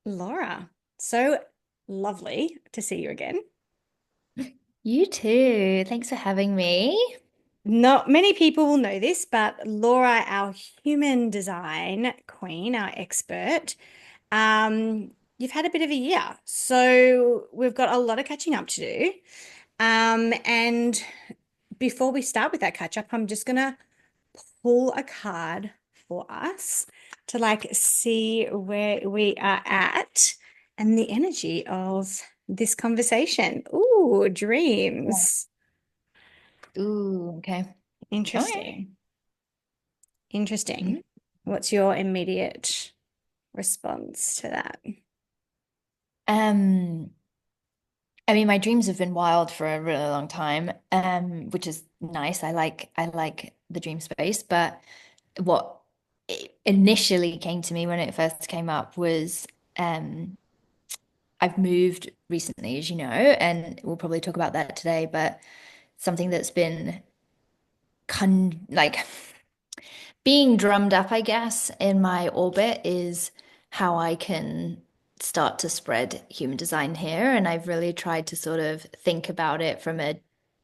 Laura, so lovely to see you again. You too. Thanks for having me. Not many people will know this, but Laura, our human design queen, our expert, you've had a bit of a year. So we've got a lot of catching up to do. And before we start with that catch up, I'm just gonna pull a card for us to like see where we are at and the energy of this conversation. Ooh, Yeah. dreams. Ooh, okay. Okay. Interesting. Interesting. Mhm. What's your immediate response to that? Um, I mean, my dreams have been wild for a really long time, which is nice. I like the dream space, but what initially came to me when it first came up was um I've moved recently, as you know, and we'll probably talk about that today, but something that's been like being drummed up, I guess, in my orbit is how I can start to spread human design here. And I've really tried to sort of think about it from a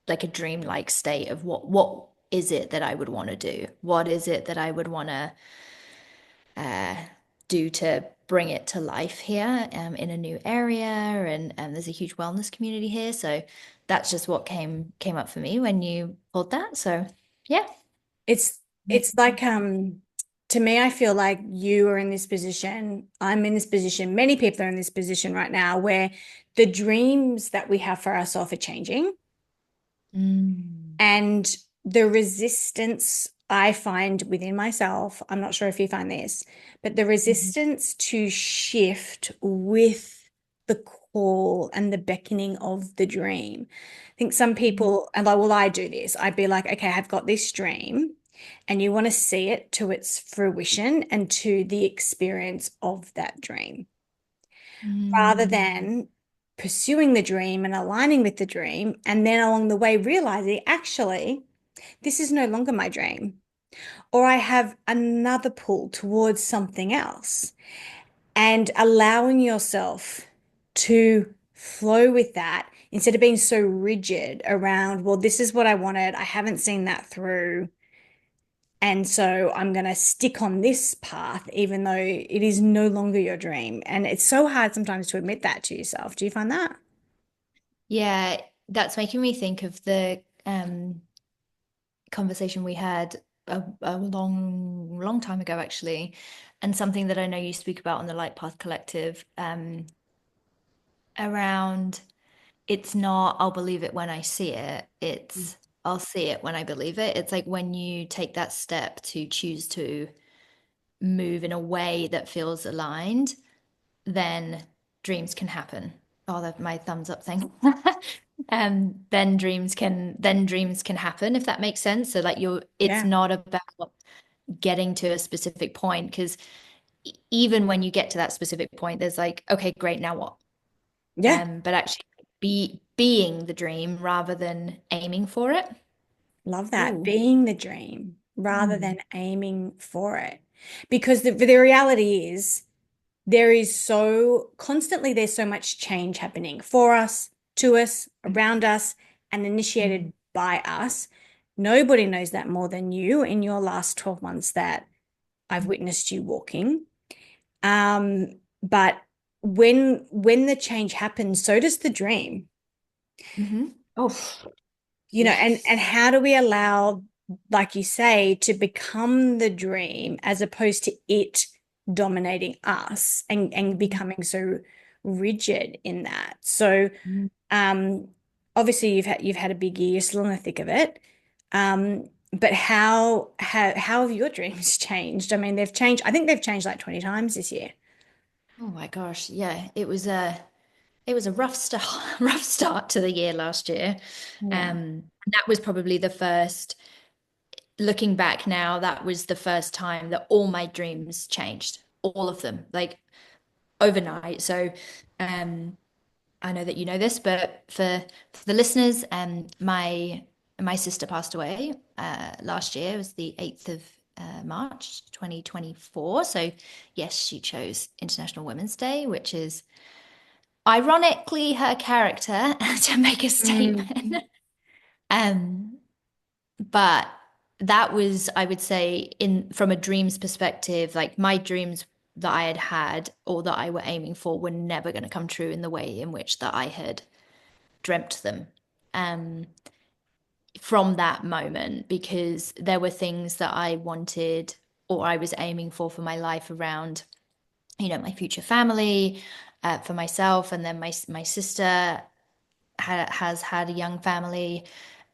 like a dreamlike state of what is it that I would want to do? What is it that I would want to uh, do to bring it to life here in a new area? And there's a huge wellness community here, so that's just what came up for me when you pulled that. So yeah. It's it's like to me, I feel like you are in this position. I'm in this position. Many people are in this position right now where the dreams that we have for ourselves are changing. Mm. And the resistance I find within myself, I'm not sure if you find this, but the Mhm. resistance to shift with the call and the beckoning of the dream. I think some people, and like, well, I do this. I'd be like, okay, I've got this dream, and you want to see it to its fruition and to the experience of that dream rather Mm. than pursuing the dream and aligning with the dream, and then along the way realizing actually this is no longer my dream, or I have another pull towards something else, and allowing yourself to flow with that instead of being so rigid around, well, this is what I wanted, I haven't seen that through. And so I'm going to stick on this path, even though it is no longer your dream. And it's so hard sometimes to admit that to yourself. Do you find that? Yeah, that's making me think of the conversation we had a long time ago, actually, and something that I know you speak about on the Light Path Collective, around it's not I'll believe it when I see it, it's I'll see it when I believe it. It's like when you take that step to choose to move in a way that feels aligned, then dreams can happen. Oh, that my thumbs up thing. Then dreams can happen, if that makes sense. So like it's Yeah. not about getting to a specific point, because even when you get to that specific point, there's like, okay, great, now what? Yeah. But actually being the dream rather than aiming for it. Love that. Ooh. Being the dream rather Mm. than aiming for it. Because the reality is, there is so constantly, there's so much change happening for us, to us, around us, and Mm. initiated by us. Nobody knows that more than you in your last 12 months that I've witnessed you walking. But when the change happens, so does the dream. Mm-hmm. Oh, And yes. how do we allow, like you say, to become the dream as opposed to it dominating us and becoming so rigid in that? So Mm. um obviously you've had a big year, you're still in the thick of it. But how have your dreams changed? I mean, they've changed, I think they've changed like 20 times this year. Oh my gosh, yeah, it was a rough start, rough start to the year last year. Yeah. That was probably the first, looking back now, that was the first time that all my dreams changed, all of them, like overnight. So, um, I know that you know this, but for the listeners, my sister passed away last year. It was the March 2024. So, yes, she chose International Women's Day, which is ironically her character to make a Mm, statement. Um, but that was, I would say, in from a dreams perspective, like my dreams that I had had or that I were aiming for were never going to come true in the way in which that I had dreamt them. Um, from that moment, because there were things that I wanted or I was aiming for my life around, my future family, for myself, and then my sister has had a young family,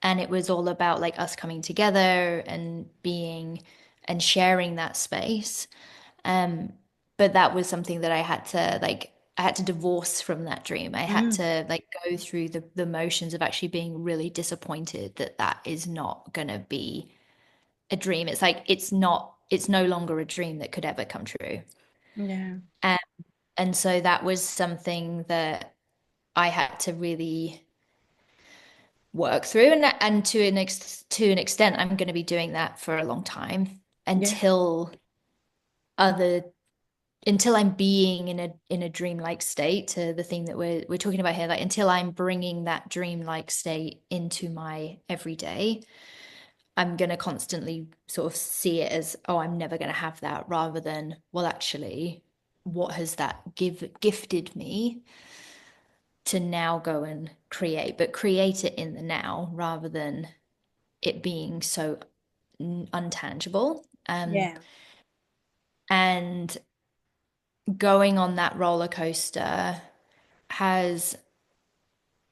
and it was all about like us coming together and being and sharing that space. Um, but that was something that I had to divorce from that dream. I had mm, to like go through the motions of actually being really disappointed that that is not gonna be a dream. It's like it's no longer a dream that could ever come true. yeah, Um, and so that was something that I had to really work through, and to an extent I'm going to be doing that for a long time yeah, until other until I'm being in a dreamlike state, to the thing that we're talking about here, like until I'm bringing that dreamlike state into my everyday. I'm going to constantly sort of see it as, oh, I'm never going to have that, rather than, well, actually, what has that gifted me to now go and create, but create it in the now rather than it being so untangible. yeah, And going on that roller coaster has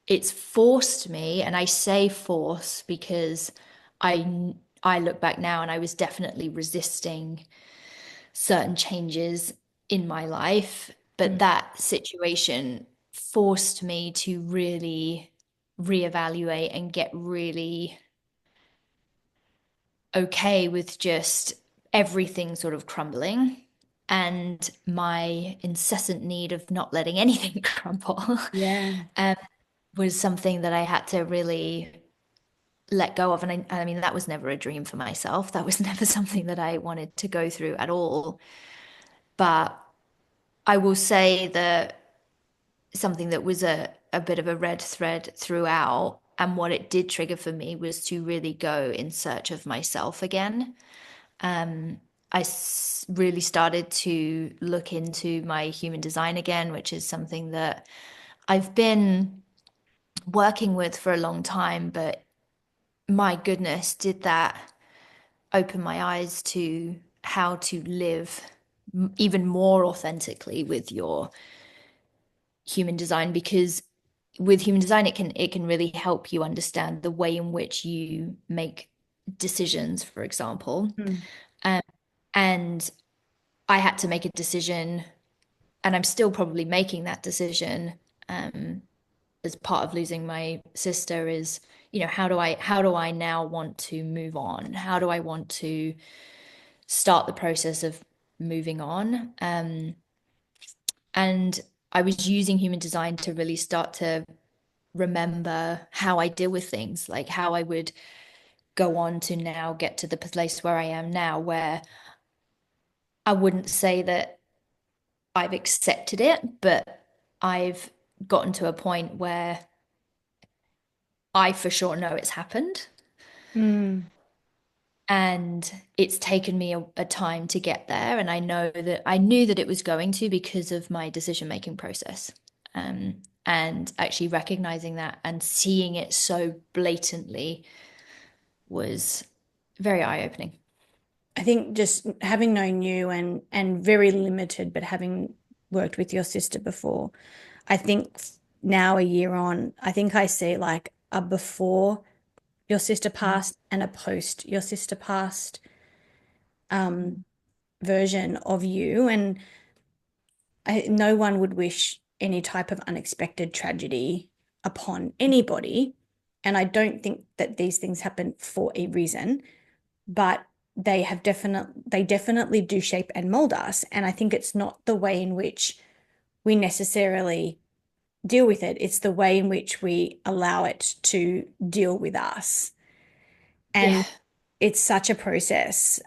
it's forced me, and I say force because I look back now and I was definitely resisting certain changes in my life, but mm, that situation forced me to really reevaluate and get really okay with just everything sort of crumbling, and my incessant need of not letting anything crumble yeah. um, was something that I had to really let go of. And I mean, that was never a dream for myself. That was never something that I wanted to go through at all. But I will say that something that was a bit of a red thread throughout, and what it did trigger for me, was to really go in search of myself again. Really started to look into my human design again, which is something that I've been working with for a long time. But my goodness, did that open my eyes to how to live even more authentically with your human design, because with human design it can really help you understand the way in which you make decisions, for example. Mm, um, and I had to make a decision, and I'm still probably making that decision, um, as part of losing my sister, is, how do I now want to move on? How do I want to start the process of moving on? And I was using human design to really start to remember how I deal with things, like how I would go on to now get to the place where I am now, where I wouldn't say that I've accepted it, but I've gotten to a point where I for sure know it's happened. mm. And it's taken me a time to get there. And I knew that it was going to, because of my decision making process. And actually recognizing that and seeing it so blatantly was very eye opening. I think just having known you and very limited, but having worked with your sister before, I think now a year on, I think I see like a before your sister passed and a post your sister passed um version of you. And no one would wish any type of unexpected tragedy upon anybody. And I don't think that these things happen for a reason, but they definitely do shape and mold us. And I think it's not the way in which we necessarily deal with it. It's the way in which we allow it to deal with us. Yeah, And it's such a process,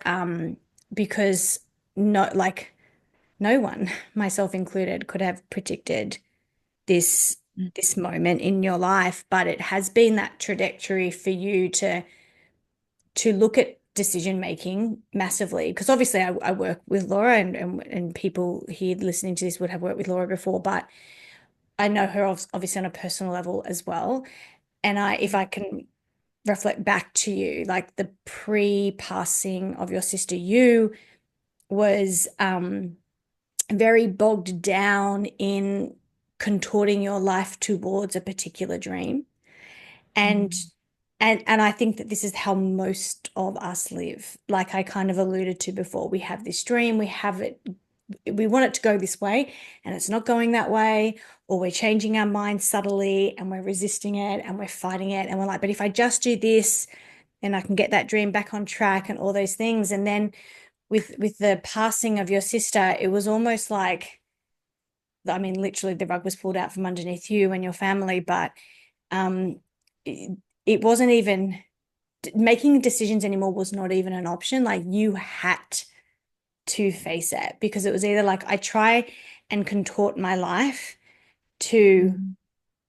because no, like no one, myself included, could have predicted this Mm. this moment in your life, but it has been that trajectory for you to look at decision making massively. Because obviously, I work with Laura, and people here listening to this would have worked with Laura before, but I know her obviously on a personal level as well. And if I can reflect back to you, like the pre-passing of your sister, you was very bogged down in contorting your life towards a particular dream. And Mm. and I think that this is how most of us live. Like I kind of alluded to before, we have this dream, we have it, we want it to go this way, and it's not going that way, or we're changing our mind subtly and we're resisting it and we're fighting it. And we're like, but if I just do this, then I can get that dream back on track and all those things. And then with the passing of your sister, it was almost like, I mean, literally the rug was pulled out from underneath you and your family, but um, it wasn't even making decisions anymore was not even an option. Like you had to face it because it was either like I try and contort my life to Mm.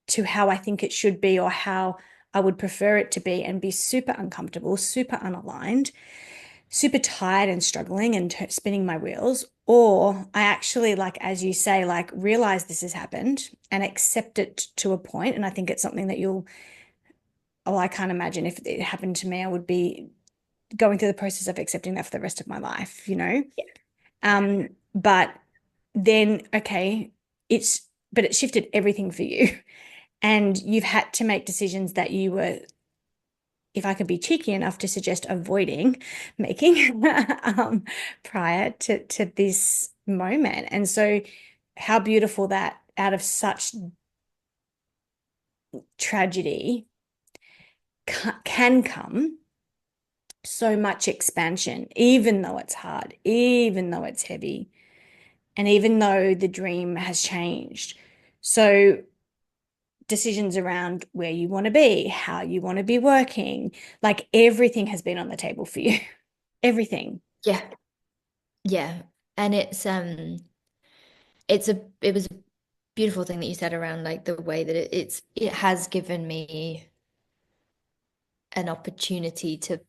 to how I think it should be or how I would prefer it to be and be super uncomfortable, super unaligned, super tired and struggling and spinning my wheels. Or I actually, like, as you say, like realize this has happened and accept it to a point. And I think it's something that oh, I can't imagine if it happened to me, I would be going through the process of accepting that for the rest of my life, you know? Yeah. Yeah. But then, okay, but it shifted everything for you. And you've had to make decisions that you were, if I could be cheeky enough to suggest, avoiding making prior to this moment. And so, how beautiful that out of such tragedy can come so much expansion, even though it's hard, even though it's heavy, and even though the dream has changed. So, decisions around where you want to be, how you want to be working, like everything has been on the table for you. Everything. Yeah. Yeah. And it was a beautiful thing that you said around like the way that it has given me an opportunity to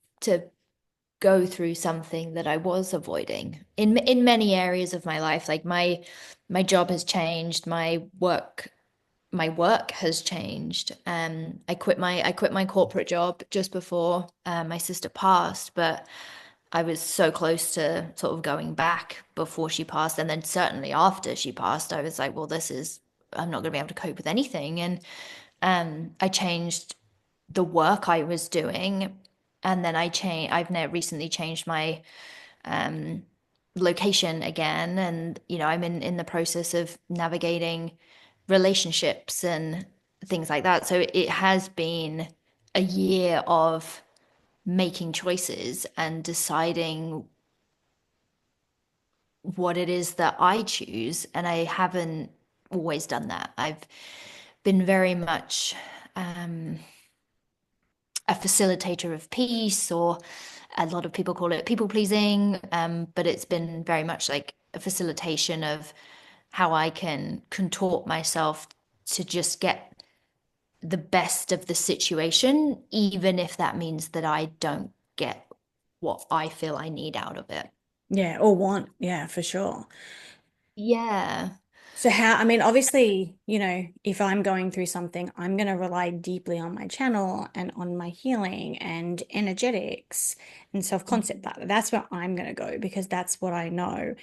go through something that I was avoiding in many areas of my life. Like my job has changed, my work has changed. I quit my corporate job just before my sister passed, but I was so close to sort of going back before she passed, and then certainly after she passed, I was like, well, I'm not going to be able to cope with anything. And I changed the work I was doing, and then I've now recently changed my um, location again, and I'm in the process of navigating relationships and things like that. So it has been a year of making choices and deciding what it is that I choose. And I haven't always done that. I've been very much um, a facilitator of peace, or a lot of people call it people pleasing, but it's been very much like a facilitation of how I can contort myself to just get the best of the situation, even if that means that I don't get what I feel I need out of it. Yeah, or want. Yeah, for sure. Yeah. So how, I mean, obviously, if I'm going through something, I'm going to rely deeply on my channel and on my healing and energetics and self-concept. That's where I'm going to go because that's what I know.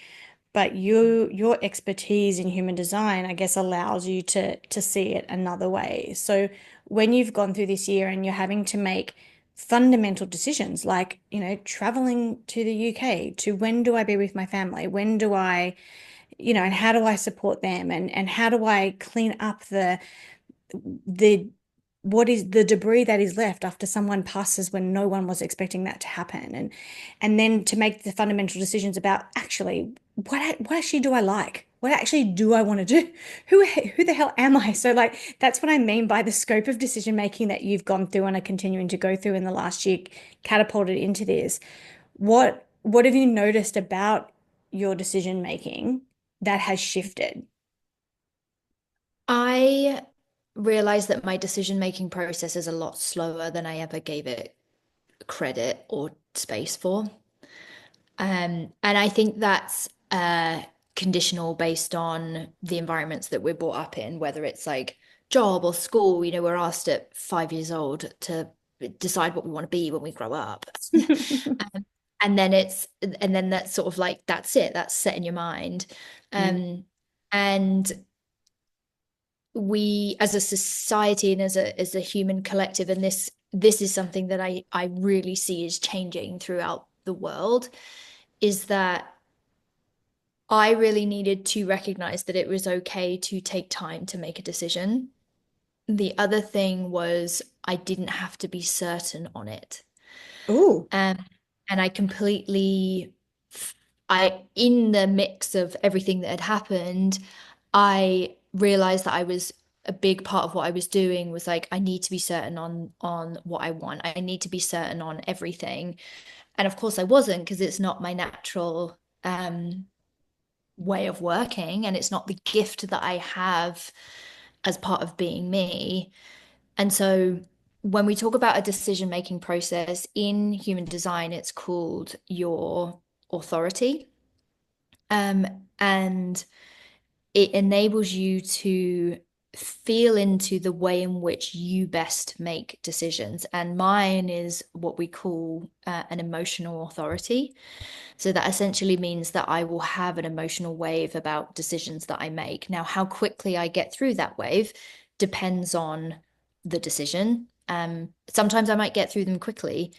But your expertise in human design, I guess, allows you to see it another way. So when you've gone through this year and you're having to make fundamental decisions like, traveling to the UK, to when do I be with my family? When do I, and how do I support them? And how do I clean up the what is the debris that is left after someone passes when no one was expecting that to happen? And then to make the fundamental decisions about actually what actually do I like? what actually do I want to do? Who the hell am I? So like that's what I mean by the scope of decision making that you've gone through and are continuing to go through in the last year, catapulted into this. What have you noticed about your decision making that has shifted? I realized that my decision-making process is a lot slower than I ever gave it credit or space for. And I think that's conditional based on the environments that we're brought up in, whether it's like job or school. We're asked at 5 years old to decide what we want to be when we grow up. Um, and then that's sort of like, that's it, that's set in your mind. Mm. Um, and we as a society and as a human collective, and this is something that I really see is changing throughout the world, is that I really needed to recognize that it was okay to take time to make a decision. The other thing was I didn't have to be certain on it. Oh, Um, and I completely, in the mix of everything that had happened, I realized that I was a big part of what I was doing was like, I need to be certain on what I want. I need to be certain on everything. And of course I wasn't, because it's not my natural way of working, and it's not the gift that I have as part of being me. And so when we talk about a decision-making process in human design, it's called your authority. Um, and it enables you to feel into the way in which you best make decisions. And mine is what we call an emotional authority. So that essentially means that I will have an emotional wave about decisions that I make. Now, how quickly I get through that wave depends on the decision. Sometimes I might get through them quickly,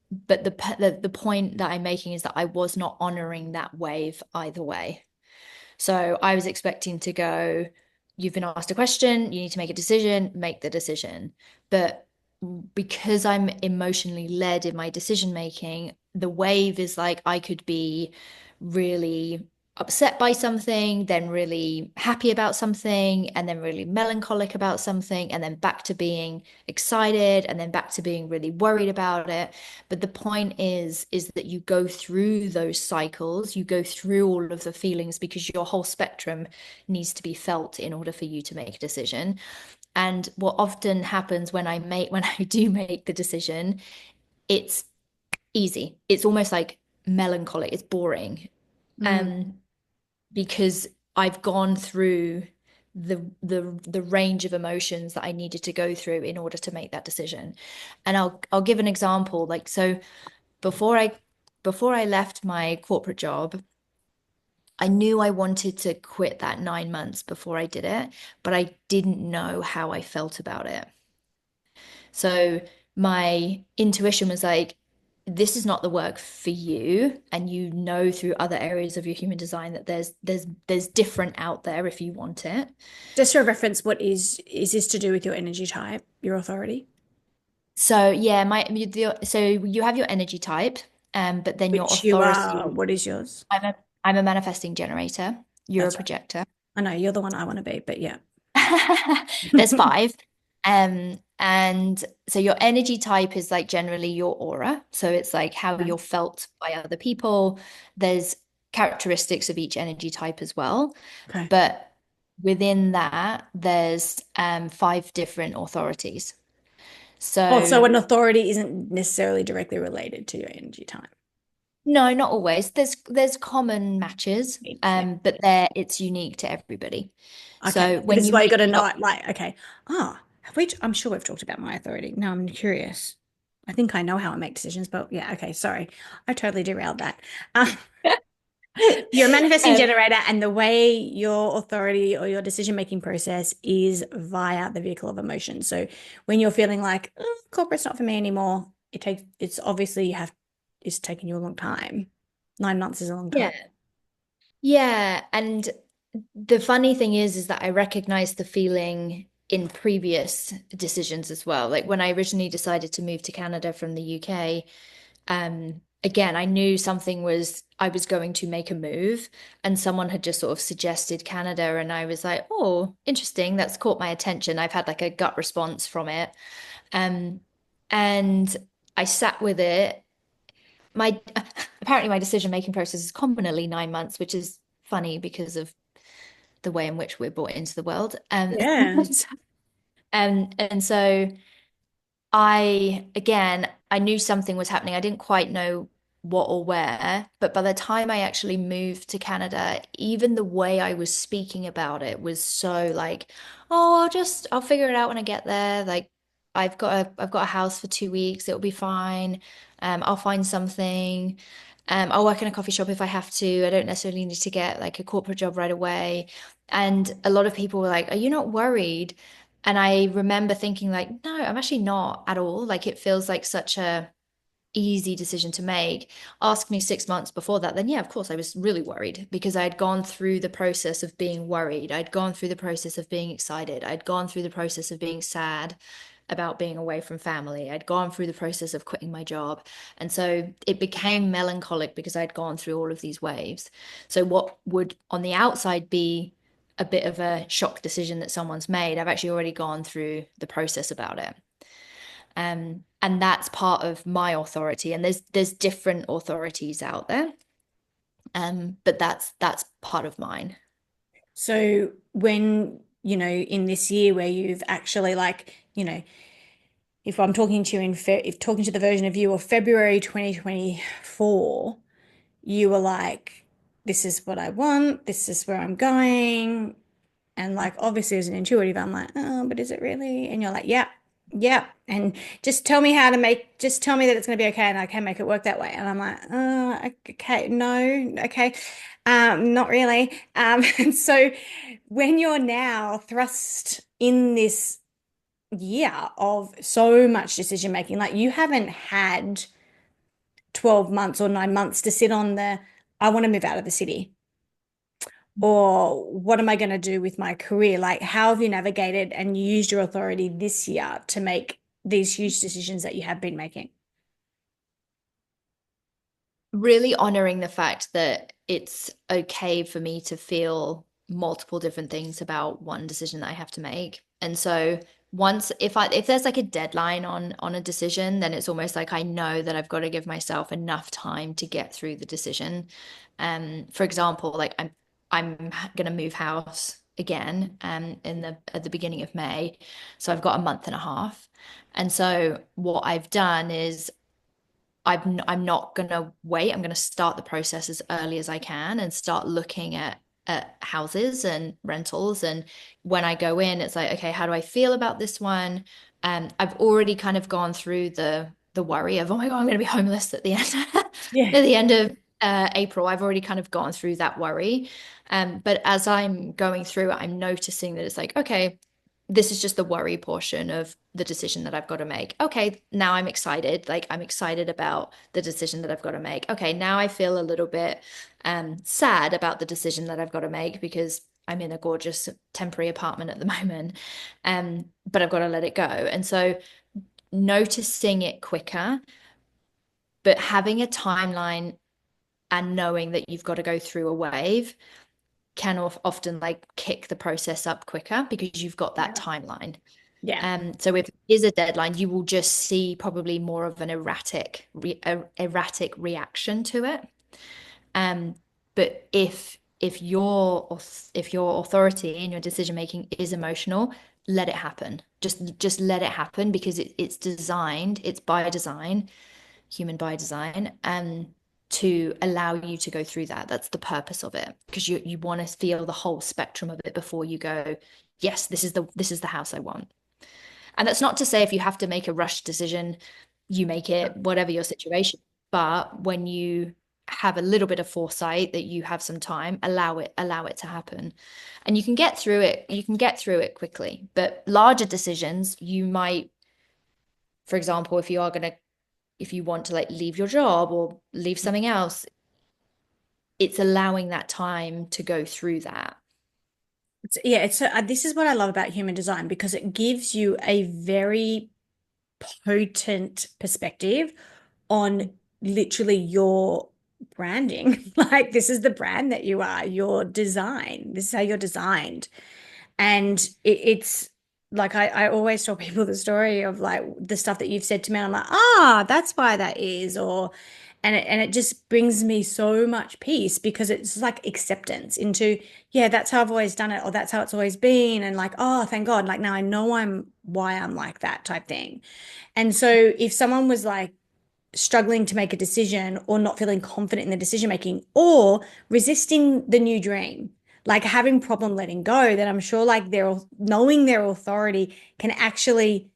but the point that I'm making is that I was not honoring that wave either way. So I was expecting to go, you've been asked a question, you need to make a decision, make the decision. But because I'm emotionally led in my decision making, the wave is like I could be really upset by something, then really happy about something, and then really melancholic about something, and then back to being excited, and then back to being really worried about it. But the point is that you go through those cycles, you go through all of the feelings, because your whole spectrum needs to be felt in order for you to make a decision. And what often happens when I do make the decision, it's easy. It's almost like melancholic. It's boring. mm. Um, because I've gone through the range of emotions that I needed to go through in order to make that decision. And I'll give an example. Like, so before I before I left my corporate job, I knew I wanted to quit that 9 months before I did it, but I didn't know how I felt about it. So my intuition was like, this is not the work for you. And through other areas of your human design that there's different out there if you want it. Just for reference, what is this to do with your energy type, your authority? So yeah, so you have your energy type, but then your Which you are, authority. what is yours? I'm a manifesting generator. You're a That's right. projector. I know you're the one I want to be, but yeah. There's five. And so your energy type is like generally your aura. So it's like how Okay. you're felt by other people. There's characteristics of each energy type as well. Okay. But within that, there's five different authorities. Oh, so So an authority isn't necessarily directly related to your energy type. no, not always. There's common matches, Yeah. but there it's unique to everybody. Okay. So But when this is you why you got make to know your it. Like, okay. Ah, have we? I'm sure we've talked about my authority. Now I'm curious. I think I know how I make decisions, but yeah. Okay. Sorry. I totally derailed that. Um, you're a manifesting um, generator, and the way your authority or your decision-making process is via the vehicle of emotion. So when you're feeling like corporate's not for me anymore, it's obviously it's taking you a long time. 9 months is a long time. yeah. Yeah, and the funny thing is that I recognize the feeling in previous decisions as well. Like when I originally decided to move to Canada from the UK, again, I knew something was, I was going to make a move, and someone had just sort of suggested Canada. And I was like, oh, interesting. That's caught my attention. I've had like a gut response from it. Um, and I sat with it. My apparently my decision making process is commonly 9 months, which is funny because of the way in which we're brought into the world. Yeah. And so again, I knew something was happening. I didn't quite know what or where, but by the time I actually moved to Canada, even the way I was speaking about it was so like, oh, I'll figure it out when I get there. Like, I've got a house for 2 weeks. It'll be fine. I'll find something. I'll work in a coffee shop if I have to. I don't necessarily need to get like a corporate job right away. And a lot of people were like, are you not worried? And I remember thinking like, no, I'm actually not at all. Like it feels like such a easy decision to make. Ask me 6 months before that, then yeah, of course I was really worried because I'd gone through the process of being worried. I'd gone through the process of being excited. I'd gone through the process of being sad about being away from family. I'd gone through the process of quitting my job. And so it became melancholic because I'd gone through all of these waves. So what would on the outside be a bit of a shock decision that someone's made, I've actually already gone through the process about it. And that's part of my authority. And there's different authorities out there. But that's part of mine. So when, in this year where you've actually like, if I'm talking to you if talking to the version of you of February 2024, you were like, this is what I want, this is where I'm going. And like obviously as an intuitive, I'm like, oh, but is it really? And you're like, yeah, yeah. And just tell me that it's gonna be okay and I can make it work that way. And I'm like, okay, no, okay. Not really. And so when you're now thrust in this year of so much decision making, like you haven't had 12 months or 9 months to sit on I want to move out of the city. Or what am I going to do with my career? Like, how have you navigated and used your authority this year to make these huge decisions that you have been making? Really honoring the fact that it's okay for me to feel multiple different things about one decision that I have to make. And so once if there's like a deadline on a decision, then it's almost like I know that I've got to give myself enough time to get through the decision. For example, like I'm gonna move house again in the at the beginning of May. So I've got a month and a half. And so what I've done is I'm not gonna wait. I'm gonna start the process as early as I can and start looking at houses and rentals. And when I go in, it's like, okay, how do I feel about this one? I've already kind of gone through the worry of, oh my God, I'm gonna be homeless at the end at Yeah. the end of April. I've already kind of gone through that worry. But as I'm going through it, I'm noticing that it's like, okay, this is just the worry portion of the decision that I've got to make. Okay, now I'm excited. Like I'm excited about the decision that I've got to make. Okay, now I feel a little bit sad about the decision that I've got to make because I'm in a gorgeous temporary apartment at the moment. But I've got to let it go. And so noticing it quicker, but having a timeline and knowing that you've got to go through a wave can often like kick the process up quicker because you've got that Yeah. timeline. Yeah. So if it is a deadline, you will just see probably more of an erratic reaction to it. Um, but if your authority and your decision making is emotional, let it happen. Just let it happen because it's designed, it's by design, human by design, to allow you to go through that. That's the purpose of it because you want to feel the whole spectrum of it before you go, yes, this is the house I want. And that's not to say if you have to make a rush decision, you make it, whatever your situation. But when you have a little bit of foresight that you have some time, allow it to happen. And you can get through it quickly. But larger decisions, you might, for example, if you want to like leave your job or leave something else, it's allowing that time to go through that. This is what I love about human design because it gives you a very potent perspective on literally your branding. Like this is the brand that you are, your design. This is how you're designed. And it's like I always tell people the story of like the stuff that you've said to me. And I'm like, ah, that's why that is, or and it just brings me so much peace because it's like acceptance into, yeah, that's how I've always done it, or that's how it's always been. And like, oh, thank God, like now I know I'm why I'm like that type thing. And so if someone was like struggling to make a decision or not feeling confident in the decision making or resisting the new dream, like having problem letting go, then I'm sure like their knowing their authority can actually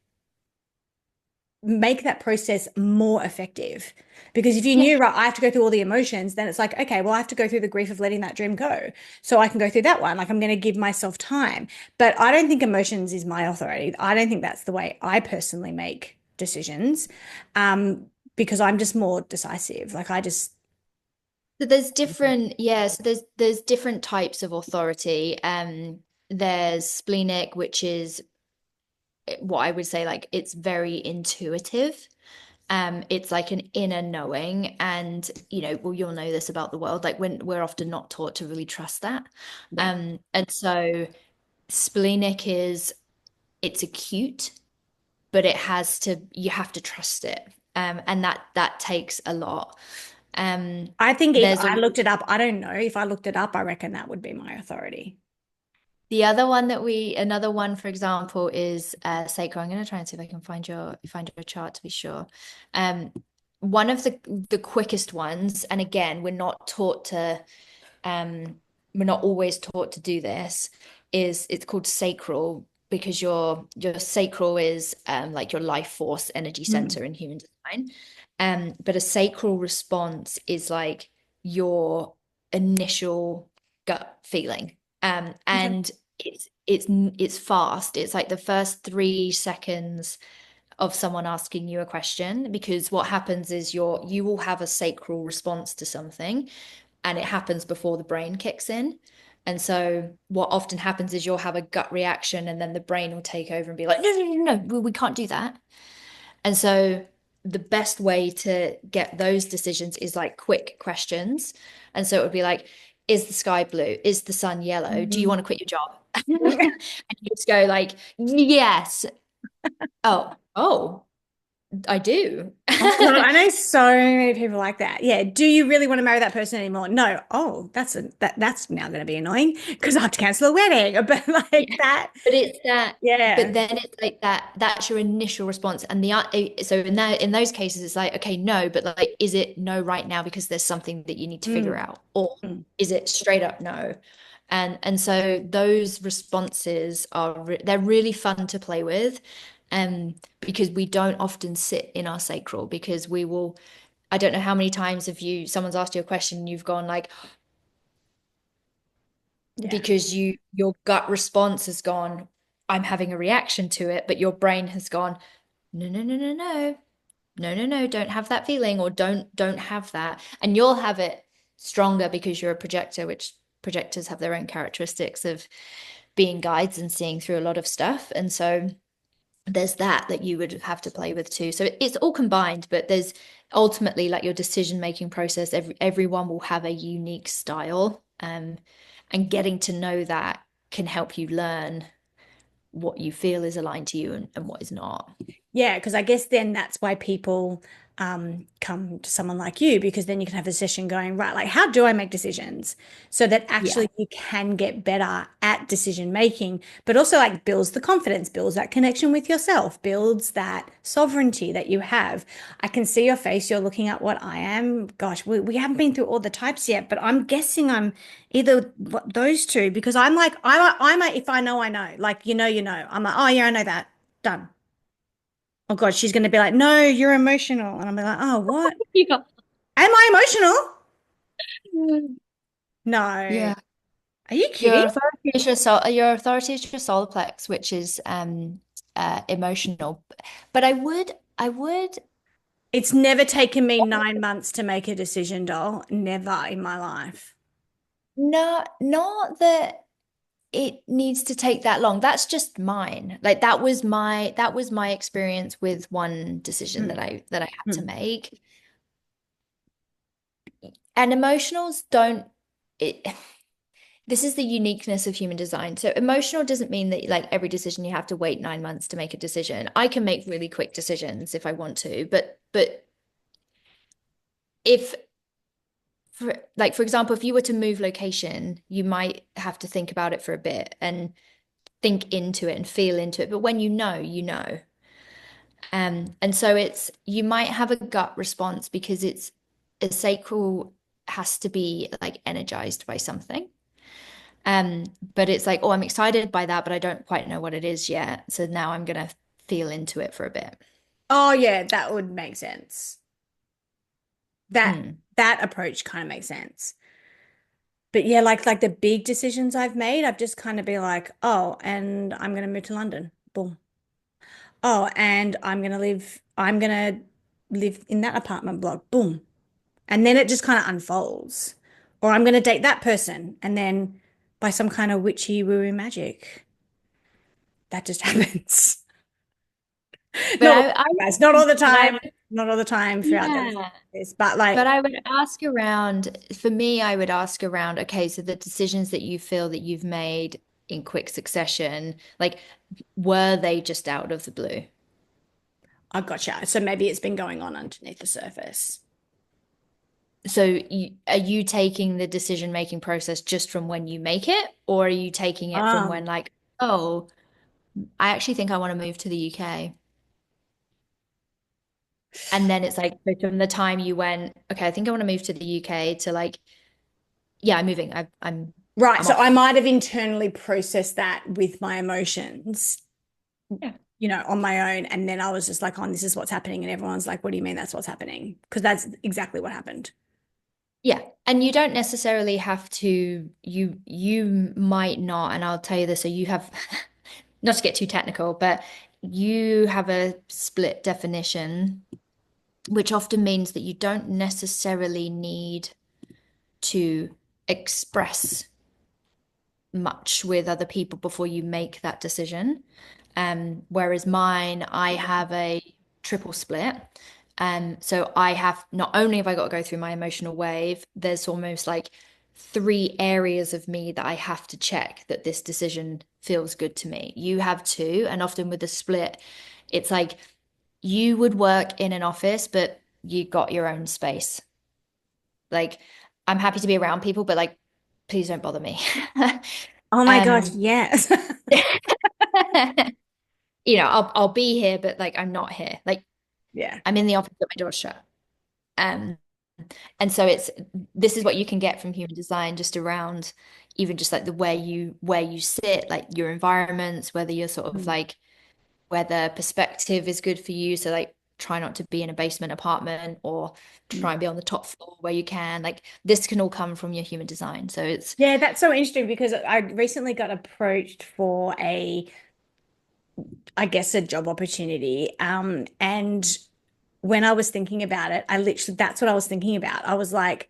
make that process more effective. Because if you Yeah. knew, right, I have to go through all the emotions, then it's like, okay, well, I have to go through the grief of letting that dream go. So I can go through that one. Like I'm going to give myself time. But I don't think emotions is my authority. I don't think that's the way I personally make decisions. Because I'm just more decisive. Like I just, So there's different, yeah, so there's different types of authority. There's splenic, which is what I would say like it's very intuitive. It's like an inner knowing, and well, you'll know this about the world. Like when we're often not taught to really trust that. yeah. And so splenic is it's acute, but you have to trust it. And that takes a lot. Um, I think if there's I a looked it up, I don't know. If I looked it up, I reckon that would be my authority. The other one another one, for example, is sacral. I'm going to try and see if I can find your chart to be sure. Um, One of the quickest ones, and again, um, we're not always taught to do this, is it's called sacral because your sacral is like your life force energy Mm. center in human design. But a sacral response is like your initial gut feeling. Okay. And it's fast. It's like the first 3 seconds of someone asking you a question, because what happens is you will have a sacral response to something, and it happens before the brain kicks in. And so what often happens is you'll have a gut reaction, and then the brain will take over and be like, no, no, no, no, we can't do that. And so the best way to get those decisions is like quick questions. And so it would be like, is the sky blue? Is the sun yellow? Do you Mhm. want to quit your job? And you just go like, yes. Oh, I do. Oh my God, I know so many people like that. Yeah. Do you really want to marry that person anymore? No. Oh, that's now going to be annoying because I have to cancel a wedding. But like Yeah. that, But it's that, but yeah. then it's like that's your initial response. And so in those cases, it's like, okay, no, but like, is it no right now because there's something that you need to figure Mm. out? Or Mm. is it straight up no? And so those responses they're really fun to play with. Because we don't often sit in our sacral, because I don't know how many times have someone's asked you a question and you've gone like, Yeah. because your gut response has gone, I'm having a reaction to it, but your brain has gone, no, no, no, no, no, no, no, no, don't have that feeling, or don't have that. And you'll have it stronger because you're a projector, which projectors have their own characteristics of being guides and seeing through a lot of stuff. And so there's that you would have to play with too. So it's all combined, but there's ultimately like your decision making process. Everyone will have a unique style, and getting to know that can help you learn what you feel is aligned to you, and what is not. Yeah, because I guess then that's why people come to someone like you because then you can have a session going, right, like how do I make decisions so that Yeah. actually you can get better at decision making, but also like builds the confidence, builds that connection with yourself, builds that sovereignty that you have. I can see your face, you're looking at what I am. Gosh, we haven't been through all the types yet, but I'm guessing I'm either those two because I'm like, I'm a, if I know, I know, like, you know, I'm like, oh yeah, I know that. Done. Oh God, she's going to be like, no, you're emotional. And I'm like, oh, what? Yeah. Am I emotional? No. Yeah. Are you kidding? Your authority is your solar plex, which is emotional. But I would It's never taken me 9 months to make a decision, doll. Never in my life. not that it needs to take that long. That's just mine. Like that was my experience with one decision Mm, that I had to mm. make. And emotionals don't it, this is the uniqueness of human design. So emotional doesn't mean that like every decision you have to wait 9 months to make a decision. I can make really quick decisions if I want to, but if for example, if you were to move location, you might have to think about it for a bit and think into it and feel into it. But when you know, you know. And so it's you might have a gut response because it's a sacral has to be like energized by something. But it's like, oh, I'm excited by that, but I don't quite know what it is yet. So now I'm gonna feel into it for a bit. Oh yeah, that would make sense. That Mm. that approach kind of makes sense. But yeah, like the big decisions I've made, I've just kind of be like, oh, and I'm gonna move to London. Boom. Oh, and I'm gonna live in that apartment block. Boom. And then it just kind of unfolds. Or I'm gonna date that person. And then by some kind of witchy woo magic, that just happens. But Not all the time, guys. Not all the but I time. Not all the time throughout yeah. this. But But like, I would ask around, for me, I would ask around, okay, so the decisions that you feel that you've made in quick succession, like, were they just out of the blue? I gotcha. So maybe it's been going on underneath the surface. So are you taking the decision making process just from when you make it, or are you taking it from when Um, like, oh, I actually think I want to move to the UK? And then it's like so from the time you went, okay, I think I want to move to the UK to like, yeah, I'm moving. right. I'm So I off. might have internally processed that with my emotions, Yeah. on my own. And then I was just like, oh, this is what's happening. And everyone's like, what do you mean that's what's happening? Because that's exactly what happened. Yeah. And you don't necessarily have to, you might not, and I'll tell you this, so you have not to get too technical, but you have a split definition, which often means that you don't necessarily need to express much with other people before you make that decision. Whereas mine, I have a triple split. So I have not only have I got to go through my emotional wave, there's almost like three areas of me that I have to check that this decision feels good to me. You have two, and often with the split, it's like you would work in an office, but you got your own space. Like, I'm happy to be around people, but like, please don't bother me. Oh my gosh, Um, yes. I'll be here, but like I'm not here. Like Yeah. I'm in the office, but my door's shut. Um, and so it's this is what you can get from human design just around even just like the where you sit, like your environments, whether you're sort of Mm, like whether perspective is good for you. So like try not to be in a basement apartment or try mm. and be on the top floor where you can. Like this can all come from your human design. So it's Yeah, that's so interesting because I recently got approached for I guess, a job opportunity. And when I was thinking about it, that's what I was thinking about. I was like,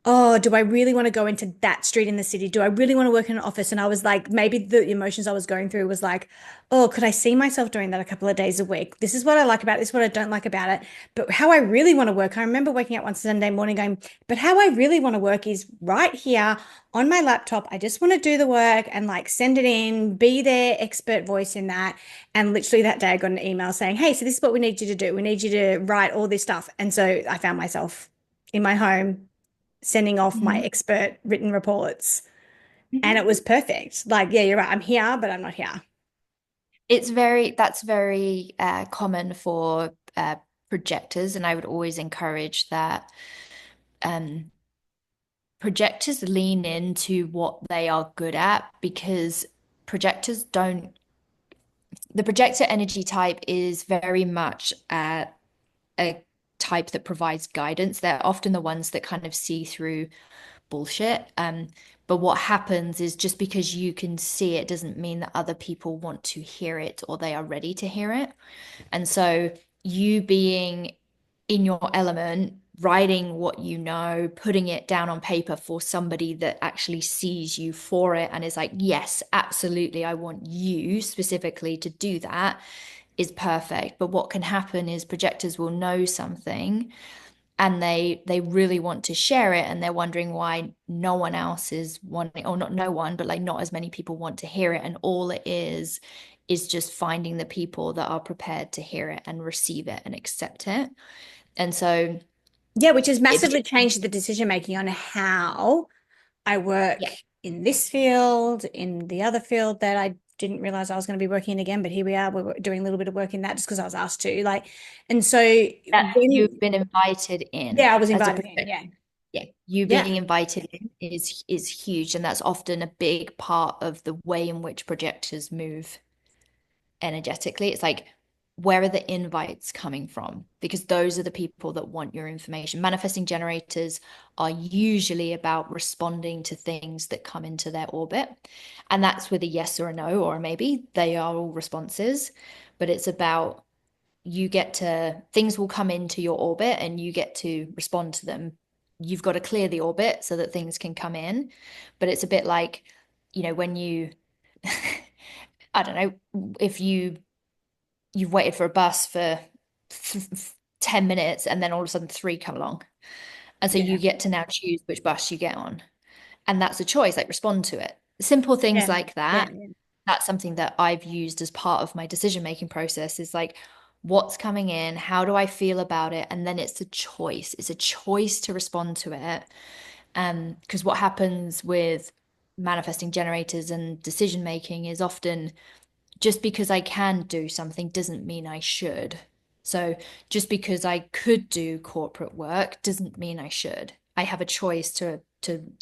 oh, do I really want to go into that street in the city? Do I really want to work in an office? And I was like, maybe the emotions I was going through was like, oh, could I see myself doing that a couple of days a week? This is what I like about it. This is what I don't like about it. But how I really want to work, I remember waking up one Sunday morning going, but how I really want to work is right here on my laptop. I just want to do the work and like send it in, be their expert voice in that. And literally that day I got an email saying, hey, so this is what we need you to do. We need you to write all this stuff. And so I found myself in my home sending off my Mhm. expert written reports. And it Mhm. was perfect. Like, yeah, you're right. I'm here, but I'm not here. That's very common for projectors, and I would always encourage that um, projectors lean into what they are good at because projectors don't, the projector energy type is very much a type that provides guidance. They're often the ones that kind of see through bullshit. But what happens is just because you can see it doesn't mean that other people want to hear it or they are ready to hear it. And so you being in your element, writing what you know, putting it down on paper for somebody that actually sees you for it and is like, yes, absolutely, I want you specifically to do that is perfect. But what can happen is projectors will know something and they really want to share it, and they're wondering why no one else is wanting, or not no one, but like not as many people want to hear it. And all it is just finding the people that are prepared to hear it and receive it and accept it. And so Yeah, which has it, massively changed the decision making on how I work yeah, in this field, in the other field that I didn't realize I was going to be working in again, but here we are. We're doing a little bit of work in that just because I was asked to. Like, and so that when, you've been invited in yeah, I was as a invited in. project. Yeah. Yeah, you Yeah. being invited in is huge, and that's often a big part of the way in which projectors move energetically. It's like, where are the invites coming from? Because those are the people that want your information. Manifesting generators are usually about responding to things that come into their orbit. And that's with a yes or a no or a maybe. They are all responses, but it's about, you get to, things will come into your orbit and you get to respond to them. You've got to clear the orbit so that things can come in. But it's a bit like, when you, I don't know, if you've waited for a bus for 10 minutes and then all of a sudden three come along. And so you Yeah. get to now choose which bus you get on. And that's a choice, like respond to it. Simple things Yeah. like Yeah. that. That's something that I've used as part of my decision making process, is like, what's coming in? How do I feel about it? And then it's a choice. It's a choice to respond to it. Because what happens with manifesting generators and decision making is often, just because I can do something doesn't mean I should. So just because I could do corporate work doesn't mean I should. I have a choice to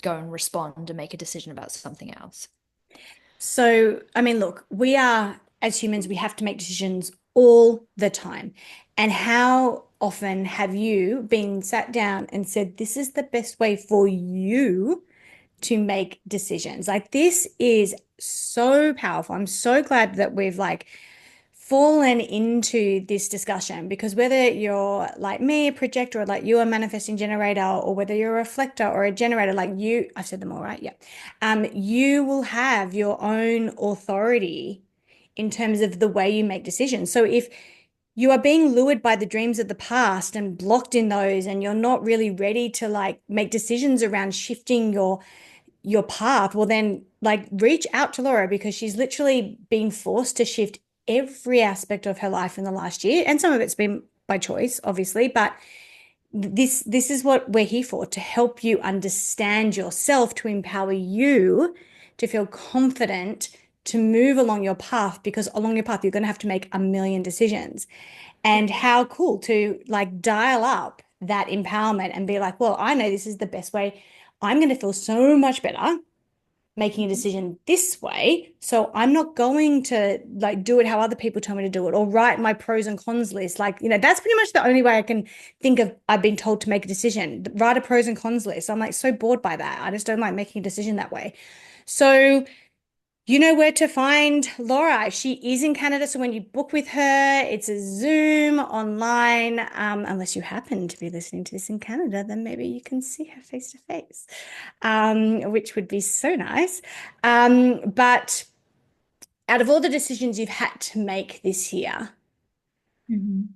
go and respond and make a decision about something else. So, I mean, look, we are, as humans, we have to make decisions all the time. And how often have you been sat down and said, this is the best way for you to make decisions? Like, this is so powerful. I'm so glad that we've like fallen into this discussion, because whether you're like me, a projector, or like you, a manifesting generator, or whether you're a reflector or a generator, like you, I've said them all right, yeah. You will have your own authority in terms of the way you make decisions. So if you are being lured by the dreams of the past and blocked in those, and you're not really ready to like make decisions around shifting your path, well then like reach out to Laura, because she's literally been forced to shift every aspect of her life in the last year. And some of it's been by choice, obviously, but this is what we're here for, to help you understand yourself, to empower you to feel confident to move along your path, because along your path you're going to have to make a million decisions. And how cool to like dial up that empowerment and be like, well, I know this is the best way. I'm going to feel so much better making a decision this way. So I'm not going to like do it how other people tell me to do it, or write my pros and cons list. Like, that's pretty much the only way I can think of. I've been told to make a decision, write a pros and cons list. I'm like so bored by that. I just don't like making a decision that way. So you know where to find Laura. She is in Canada, so when you book with her, it's a Zoom online. Unless you happen to be listening to this in Canada, then maybe you can see her face to face, which would be so nice. But out of all the decisions you've had to make this year, Mhm.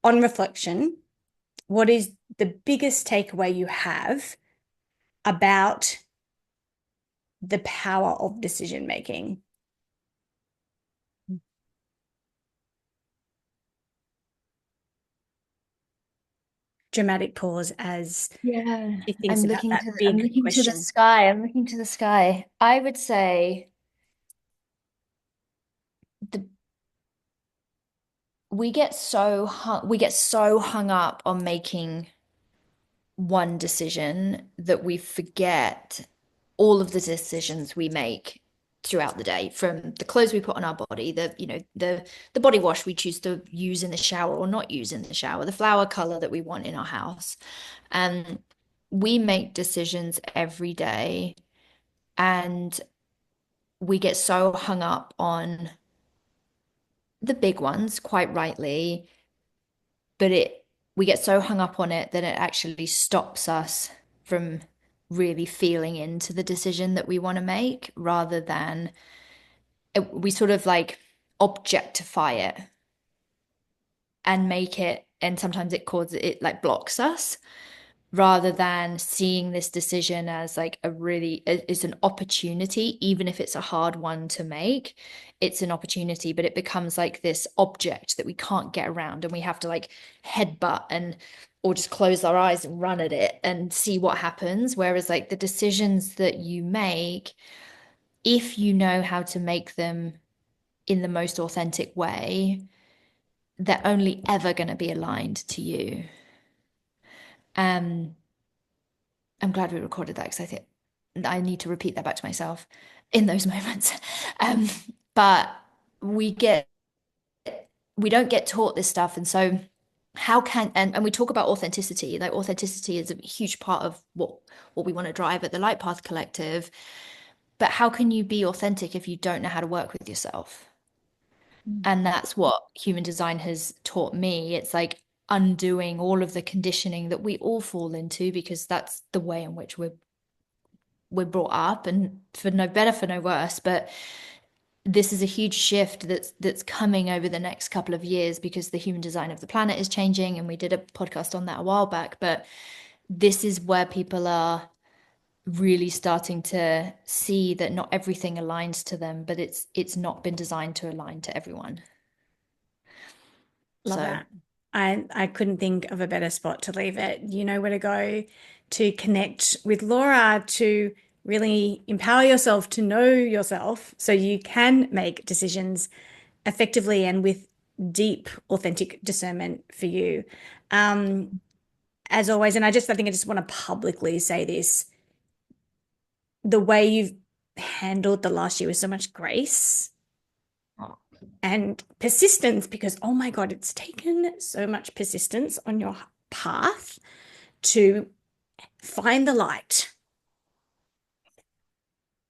on reflection, what is the biggest takeaway you have about the power of decision making? Dramatic pause as Yeah, she thinks about that I'm big looking to the question. sky. I'm looking to the sky. I would say the we get so hung up on making one decision that we forget all of the decisions we make throughout the day, from the clothes we put on our body, the body wash we choose to use in the shower or not use in the shower, the flower color that we want in our house. And we make decisions every day, and we get so hung up on the big ones, quite rightly, but it we get so hung up on it that it actually stops us from really feeling into the decision that we want to make, rather than we sort of like objectify it and make it and sometimes it causes it like blocks us rather than seeing this decision as like it's an opportunity, even if it's a hard one to make. It's an opportunity, but it becomes like this object that we can't get around and we have to like headbutt and or just close our eyes and run at it and see what happens. Whereas like the decisions that you make, if you know how to make them in the most authentic way, they're only ever going to be aligned to you. Um, I'm glad we recorded that because I think I need to repeat that back to myself in those moments. Um, but we get we don't get taught this stuff, and so how can and we talk about authenticity. Like authenticity is a huge part of what we want to drive at the Light Path Collective. But how can you be authentic if you don't know how to work with yourself? And that's what human design has taught me. It's like undoing all of the conditioning that we all fall into because that's the way in which we're brought up, and for no better for no worse. But this is a huge shift that's coming over the next couple of years because the human design of the planet is changing, and we did a podcast on that a while back. But this is where people are really starting to see that not everything aligns to them, but it's not been designed to align to everyone. Love So that. I couldn't think of a better spot to leave it. You know where to go to connect with Laura, to really empower yourself to know yourself so you can make decisions effectively and with deep, authentic discernment for you. Um, as always, and I think I just want to publicly say this, the way you've handled the last year with so much grace and persistence, because oh my God, it's taken so much persistence on your path to find the light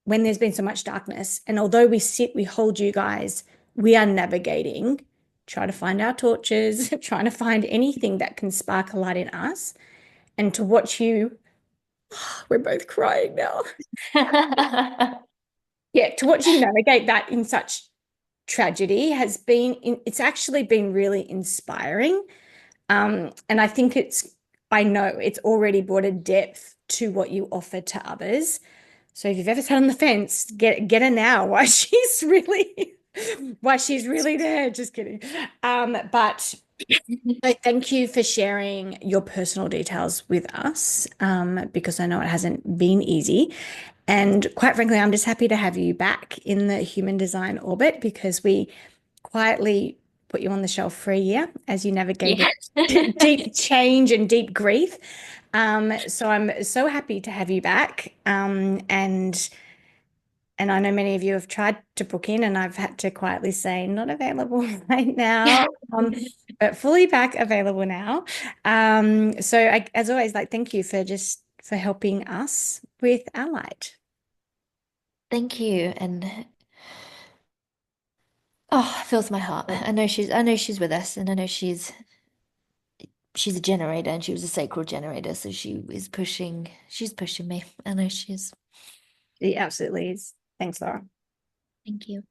when there's been so much darkness. And although we hold you guys, we are navigating, trying to find our torches, trying to find anything that can spark a light in us. And to watch you, we're both crying now. Yeah, to watch you navigate that in such tragedy it's actually been really inspiring. And I know it's already brought a depth to what you offer to others. So if you've ever sat on the fence, get her now while she's really there. Just kidding. But so thank you for sharing your personal details with us, because I know it hasn't been easy. And quite frankly, I'm just happy to have you back in the human design orbit because we quietly put you on the shelf for a year as you yeah. navigated deep change and deep grief. So I'm so happy to have you back. And I know many of you have tried to book in, and I've had to quietly say not available right now, but fully back available now. As always, like thank you for helping us with our light. Thank you. And oh, it fills my heart. I know she's with us, and I know she's a generator, and she was a sacral generator, so she's pushing me. I know she is. It absolutely is. Thanks, Laura. Thank you.